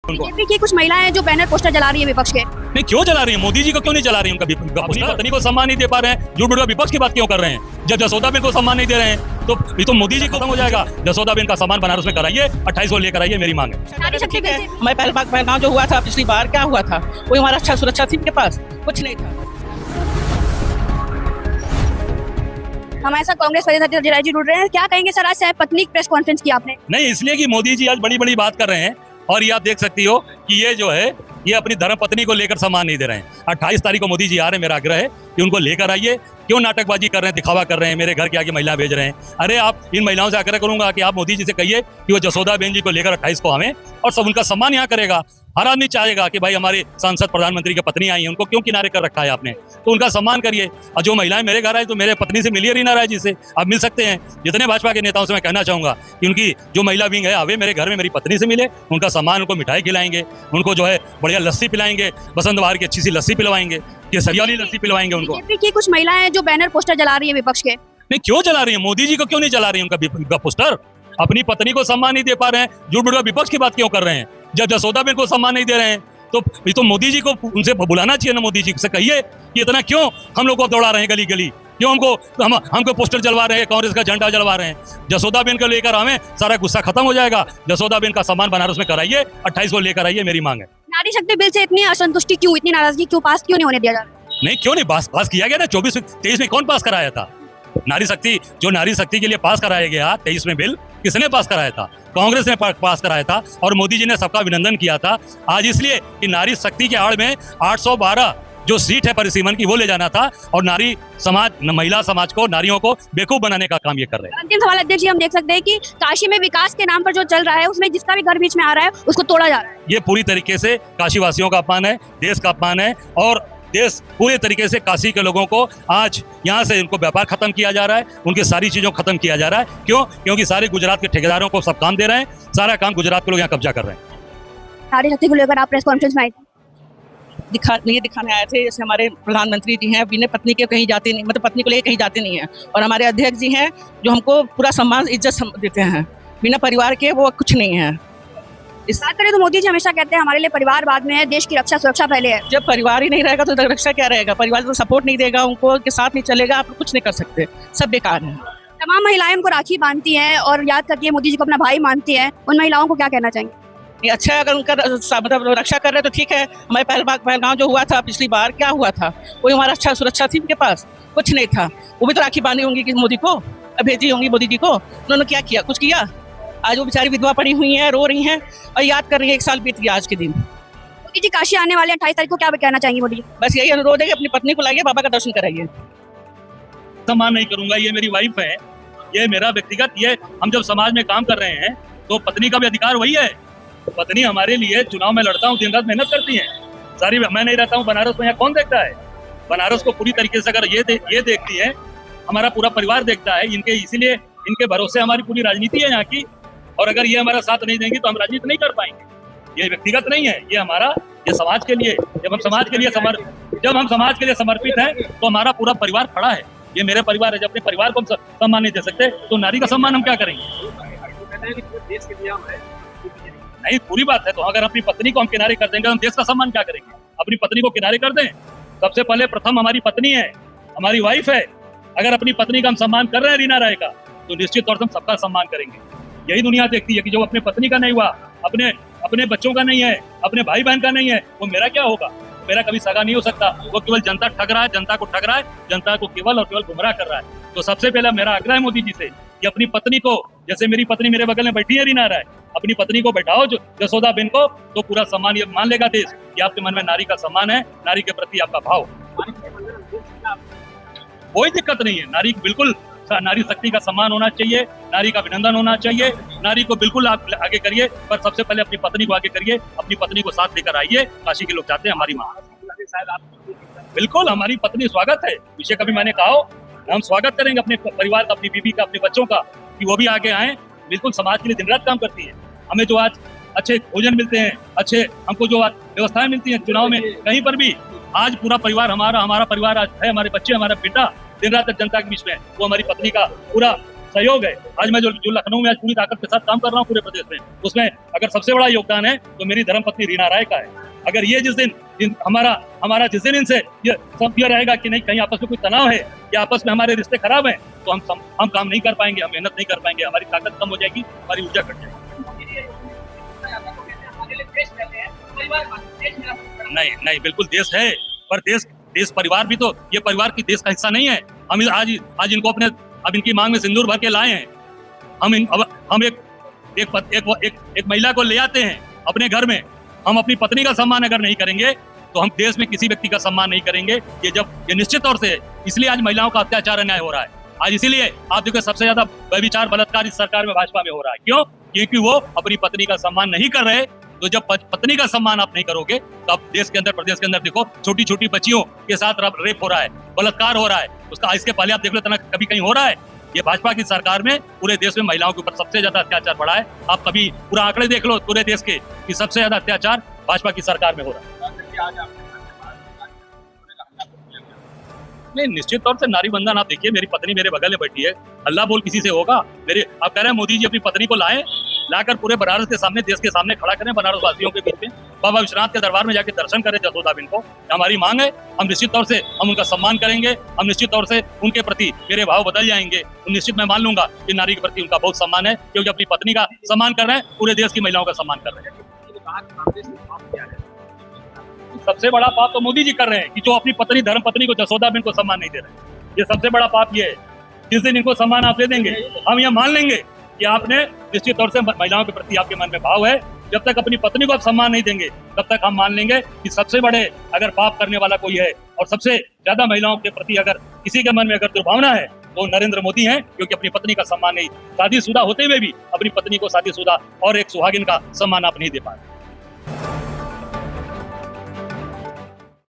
BJP की कुछ महिलाएं जो बैनर पोस्टर जला रही है विपक्ष के। नहीं, क्यों जला रही है? मोदी जी को क्यों नहीं जला रही है? उनका अपनी पत्नी को सम्मान नहीं दे पा रहे हैं, झूठ मूठ विपक्ष की बात क्यों कर रहे हैं? जब जसोदाबेन को सम्मान नहीं दे रहे हैं तो ये तो मोदी जी खत्म हो जाएगा। जसोदाबेन का सम्मान बनारस में कराइए, 28 को लेकर आइए, मेरी मांग है। हमारे पहलगाम जो हुआ था पिछली बार, क्या हुआ था? कोई हमारा अच्छा सुरक्षा थी उनके पास? कुछ नहीं था। हमारे साथ कांग्रेस प्रदेश अध्यक्ष अजय राय जी जुड़ रहे हैं। क्या कहेंगे सर, आज से पत्नी की प्रेस कॉन्फ्रेंस की आपने? नहीं, इसलिए कि मोदी जी आज बड़ी बड़ी बात कर रहे हैं और ये आप देख सकती हो कि ये जो है ये अपनी धर्म पत्नी को लेकर सम्मान नहीं दे रहे हैं। 28 तारीख को मोदी जी आ रहे हैं, मेरा आग्रह है कि उनको लेकर आइए। क्यों नाटकबाजी कर रहे हैं, दिखावा कर रहे हैं, मेरे घर के आगे महिला भेज रहे हैं? अरे आप इन महिलाओं से आग्रह करूंगा कि आप मोदी जी से कहिए कि वो जसोदाबेन जी को लेकर 28 को आवें और सब उनका सम्मान यहाँ करेगा। हर आदमी चाहेगा कि भाई हमारे सांसद प्रधानमंत्री की पत्नी आई है, उनको क्यों किनारे कर रखा है आपने? तो उनका सम्मान करिए। और जो महिलाएं मेरे घर आए तो मेरे पत्नी से मिलिए रीना राय जी से, आप मिल सकते हैं। जितने भाजपा के नेताओं से मैं कहना चाहूंगा कि उनकी जो महिला विंग है आवे मेरे घर में मेरी पत्नी से मिले, उनका सम्मान, उनको मिठाई खिलाएंगे, उनको जो है बढ़िया लस्सी पिलाएंगे, बसंत बहार की अच्छी सी लस्सी पिलवाएंगे, केसरिया वाली लस्सी पिलवाएंगे उनको। बीजेपी की कुछ महिलाएं जो बैनर पोस्टर जला रही है विपक्ष के। नहीं, क्यों जला रही है? मोदी जी को क्यों नहीं जला रही है उनका पोस्टर? अपनी पत्नी को सम्मान नहीं दे पा रहे हैं, झूठ मूठ विपक्ष की बात क्यों कर रहे हैं? जब जसोदाबेन को सम्मान नहीं दे रहे हैं तो ये तो मोदी जी को उनसे बुलाना चाहिए ना। मोदी जी से कहिए कि इतना क्यों हम लोग को दौड़ा रहे हैं गली गली, क्यों हमको पोस्टर जलवा रहे हैं, कांग्रेस का झंडा जलवा रहे हैं? जसोदाबेन को लेकर आवे, सारा गुस्सा खत्म हो जाएगा। जसोदाबेन का सम्मान बनारस में कराइए, 28 को लेकर आइए, मेरी मांग है। नारी शक्ति बिल से इतनी असंतुष्टि क्यों, इतनी नाराजगी क्यों, पास क्यों नहीं होने दिया जा रहा? नहीं, क्यों नहीं पास किया गया ना? 23 में कौन पास कराया था? नारी शक्ति के लिए पास कराया गया 23 में बिल किसने पास कराया था? कांग्रेस ने पास कराया था और मोदी जी ने सबका अभिनंदन किया था। आज इसलिए कि नारी शक्ति के आड़ में 812 जो सीट है परिसीमन की वो ले जाना था और नारी समाज, महिला समाज को, नारियों को बेवकूफ बनाने का काम ये कर रहे हैं। अंतिम सवाल अध्यक्ष जी, हम देख सकते हैं कि काशी में विकास के नाम पर जो चल रहा है उसमें जिसका भी घर बीच में आ रहा है उसको तोड़ा जा रहा है। ये पूरी तरीके से काशी वासियों का अपमान है, देश का अपमान है और देश पूरे तरीके से काशी के लोगों को आज यहाँ से उनको व्यापार खत्म किया जा रहा है, उनकी सारी चीजों को खत्म किया जा रहा है। क्यों? क्योंकि सारे गुजरात के ठेकेदारों को सब काम दे रहे हैं, सारा काम गुजरात के लोग यहाँ कब्जा कर रहे हैं। नारी शक्ति को लेकर आप प्रेस कॉन्फ्रेंस में आए थे? ये दिखाने आए थे जैसे हमारे प्रधानमंत्री जी हैं, बिना पत्नी के कहीं जाते नहीं, मतलब पत्नी को लेकर कहीं जाते नहीं है। और हमारे अध्यक्ष जी हैं जो हमको पूरा सम्मान इज्जत देते हैं, बिना परिवार के वो कुछ नहीं है। इस बात करें तो मोदी जी हमेशा कहते हैं हमारे लिए परिवार बाद में है, देश की रक्षा सुरक्षा पहले है। जब परिवार ही नहीं रहेगा तो रक्षा क्या रहेगा? परिवार तो सपोर्ट नहीं देगा, उनको के साथ नहीं चलेगा, आप कुछ नहीं कर सकते, सब बेकार है। तमाम महिलाएं उनको राखी बांधती हैं और याद करती है मोदी जी को अपना भाई मानती हैं, उन महिलाओं को क्या कहना चाहेंगे? ये अच्छा है, अगर उनका मतलब रक्षा कर रहे तो ठीक है। हमारे पहलगाम जो हुआ था पिछली बार, क्या हुआ था? कोई हमारा अच्छा सुरक्षा थी उनके पास? कुछ नहीं था। वो भी तो राखी बांधी होंगी कि मोदी को, भेजी होंगी मोदी जी को। उन्होंने क्या किया? कुछ किया? आज वो बेचारी विधवा पड़ी हुई हैं, रो रही हैं और याद कर रही है 1 साल बीत गया आज के दिन। मोदी जी काशी आने वाले 28 तारीख को, क्या कहना चाहेंगे मोदी जी? बस यही अनुरोध है कि अपनी पत्नी को लाइए, बाबा का दर्शन कराइए। सम्मान नहीं करूंगा, ये मेरी वाइफ है, ये मेरा व्यक्तिगत, ये हम जब समाज में काम कर रहे हैं तो पत्नी का भी अधिकार वही है। पत्नी हमारे लिए, चुनाव में लड़ता हूँ, दिन रात मेहनत करती है सारी। मैं नहीं रहता हूँ बनारस में, यहाँ कौन देखता है? बनारस को पूरी तरीके से अगर ये देखती है, हमारा पूरा परिवार देखता है, इसीलिए इनके भरोसे हमारी पूरी राजनीति है यहाँ की। और अगर ये हमारा साथ नहीं देंगे तो हम राजनीति नहीं कर पाएंगे। ये व्यक्तिगत नहीं है, ये हमारा, ये समाज के लिए। जब हम समाज के लिए समर्पित हैं तो हमारा पूरा परिवार खड़ा है। ये मेरे परिवार है। जब अपने परिवार को हम सम्मान नहीं दे सकते तो नारी का सम्मान हम क्या करेंगे? नहीं, पूरी बात है। तो अगर अपनी पत्नी को हम किनारे कर देंगे तो हम देश का सम्मान क्या करेंगे? अपनी पत्नी को किनारे कर दें। सबसे पहले प्रथम हमारी पत्नी है, हमारी वाइफ है। अगर अपनी पत्नी का हम सम्मान कर रहे हैं रीना राय का, तो निश्चित तौर से हम सबका सम्मान करेंगे। यही दुनिया देखती है कि जो अपने पत्नी का नहीं हुआ, अपने बच्चों का नहीं है, अपने भाई बहन का नहीं है, वो मेरा क्या होगा? मेरा कभी सगा नहीं हो सकता। वो केवल जनता ठग रहा है, जनता को ठग रहा है, जनता को केवल और केवल गुमराह कर रहा है। तो सबसे पहले मेरा आग्रह है मोदी जी से कि अपनी पत्नी को, जैसे मेरी पत्नी मेरे बगल में बैठी है रीना राय, अपनी पत्नी को बैठाओ जो जसोदाबेन को, तो पूरा सम्मान ये मान लेगा देश कि आपके मन में नारी का सम्मान है, नारी के प्रति आपका भाव। कोई दिक्कत नहीं है, नारी बिल्कुल, नारी शक्ति का सम्मान होना चाहिए, नारी का अभिनंदन होना चाहिए, नारी को बिल्कुल आप आगे करिए, पर सबसे पहले अपनी पत्नी को आगे करिए, अपनी पत्नी को साथ लेकर आइए। काशी के लोग चाहते हैं हमारी माँ, बिल्कुल हमारी पत्नी स्वागत है। विषय कभी मैंने कहा हम स्वागत करेंगे अपने परिवार का, अपनी बीवी का, अपने बच्चों का, कि वो भी आगे आए। बिल्कुल समाज के लिए दिन रात काम करती है। हमें जो आज अच्छे भोजन मिलते हैं, अच्छे हमको जो आज व्यवस्थाएं मिलती हैं चुनाव में, कहीं पर भी आज पूरा परिवार हमारा परिवार आज है, हमारे बच्चे, हमारा बेटा दिन रात जनता के बीच में, वो हमारी पत्नी का पूरा सहयोग है। आज मैं जो लखनऊ में आज पूरी ताकत के साथ काम कर रहा हूँ पूरे प्रदेश में, उसमें अगर सबसे बड़ा योगदान है तो मेरी धर्मपत्नी रीना राय का है। अगर ये जिस दिन हमारा जिस दिन इनसे ये रहेगा कि नहीं कहीं आपस में कोई तनाव है या आपस में हमारे रिश्ते खराब हैं, तो हम काम नहीं कर पाएंगे, हम मेहनत नहीं कर पाएंगे, हमारी ताकत कम हो जाएगी, हमारी ऊर्जा घट जाएगी। नहीं, बिल्कुल देश है, पर देश परिवार भी तो, ये परिवार की देश का हिस्सा नहीं है। हम आज इनको अब इनकी मांग में सिंदूर भर के लाए हैं। हम एक महिला को ले आते हैं अपने घर में, हम अपनी पत्नी का सम्मान अगर नहीं करेंगे तो हम देश में किसी व्यक्ति का सम्मान नहीं करेंगे। ये निश्चित तौर से, इसलिए आज महिलाओं का अत्याचार अन्याय हो रहा है। आज इसीलिए आप देखो सबसे ज्यादा व्यभिचार बलात्कार इस सरकार में भाजपा में हो रहा है। क्यों? क्योंकि वो अपनी पत्नी का सम्मान नहीं कर रहे। तो जब पत्नी का सम्मान आप नहीं करोगे तो आप देश के अंदर, प्रदेश के अंदर देखो छोटी छोटी बच्चियों के साथ रेप हो रहा है, बलात्कार हो रहा है। उसका इसके पहले आप देख लो इतना कभी कहीं हो रहा है? ये भाजपा की सरकार में पूरे देश में महिलाओं के ऊपर सबसे ज्यादा अत्याचार बढ़ा है। आप कभी पूरा आंकड़े देख लो पूरे देश के कि सबसे ज्यादा अत्याचार भाजपा की सरकार में हो रहा है। नहीं, निश्चित तौर से नारी बंधन, आप देखिए मेरी पत्नी मेरे बगल में बैठी है, अल्लाह बोल किसी से होगा? आप कह रहे हैं मोदी जी अपनी पत्नी को लाकर पूरे बनारस के सामने, देश के सामने खड़ा करें, बनारस वासियों के बीच में बाबा विश्वनाथ के दरबार में जाके दर्शन करें जसोदाबेन को। हमारी मांग है, हम निश्चित तौर से हम उनका सम्मान करेंगे, हम निश्चित तौर से उनके प्रति मेरे भाव बदल जाएंगे। निश्चित मैं मान लूंगा कि नारी के प्रति उनका बहुत सम्मान है, क्योंकि अपनी पत्नी का सम्मान कर रहे हैं, पूरे देश की महिलाओं का सम्मान कर रहे हैं। सबसे बड़ा पाप तो मोदी जी कर रहे हैं कि जो अपनी पत्नी, धर्म पत्नी को, जसोदाबेन को सम्मान नहीं दे रहे हैं। ये सबसे बड़ा पाप ये है। जिस दिन इनको सम्मान आप दे देंगे, हम यह मान लेंगे कि आपने निश्चित तौर से महिलाओं के प्रति आपके मन में भाव है। जब तक अपनी पत्नी को आप सम्मान नहीं देंगे, तब तक हम मान लेंगे कि सबसे बड़े अगर पाप करने वाला कोई है और सबसे ज्यादा महिलाओं के प्रति अगर किसी के मन में अगर दुर्भावना है तो नरेंद्र मोदी हैं, क्योंकि अपनी पत्नी का सम्मान नहीं, शादीशुदा होते हुए भी अपनी पत्नी को शादीशुदा और एक सुहागिन का सम्मान आप नहीं दे पाए।